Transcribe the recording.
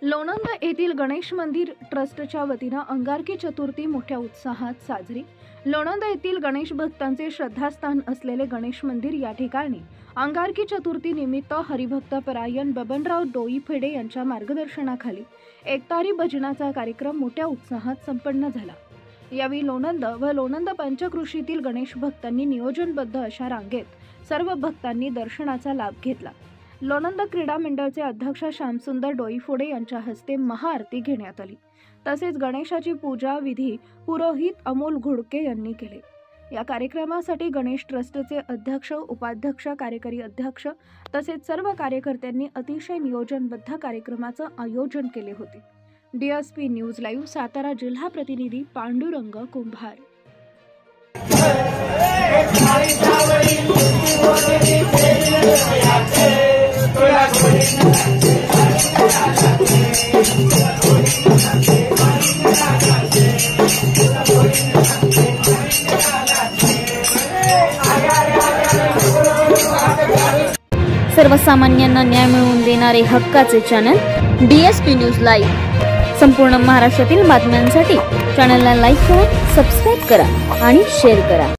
लोणंद येथील गणेश मंदिर ट्रस्टच्या वतीने अंगारकी चतुर्थी मोठ्या उत्साहात साजरी। लोणंद येथील गणेश भक्तांचे श्रद्धास्थान असलेले गणेश मंदिर या ठिकाणी अंगारकी चतुर्थी निमित्त हरिभक्त परायण बबनराव डोईफेडे यांच्या मार्गदर्शनाखाली एकतारी भजनाचा कार्यक्रम मोठ्या उत्साहात संपन्न झाला। यावेळी लोणंद व लोणंद पंचक्रोशीतील गणेश भक्तांनी नियोजनबद्ध अशा रांगेत सर्व भक्तांनी दर्शनाचा लाभ घेतला। लोणंद क्रीडा मंडळाचे अध्यक्ष श्यामसुंदर डोईफोडे यांच्या हस्ते महाआरती घेण्यात आली। तसेच गणेशाची पूजा विधी पुरोहित अमोल घोडके यांनी केले। या कार्यक्रमासाठी गणेश ट्रस्टचे अध्यक्ष, उपाध्यक्ष, कार्यकारी अध्यक्ष तसेच सर्व कार्यकर्त्यांनी अतिशय नियोजनबद्ध कार्यक्रमाचे आयोजन केले होते। DSP न्यूज लाईव्ह सातारा जिल्हा प्रतिनिधी पांडुरंग कुंभार। सर्वसामान्यांना न्याय मिळवून देणारे हक्काचे चॅनल DSP न्यूज लाईव्ह। संपूर्ण महाराष्ट्रातील बातम्यांसाठी चॅनलला लाईक करा, सबस्क्राईब करा आणि शेअर करा।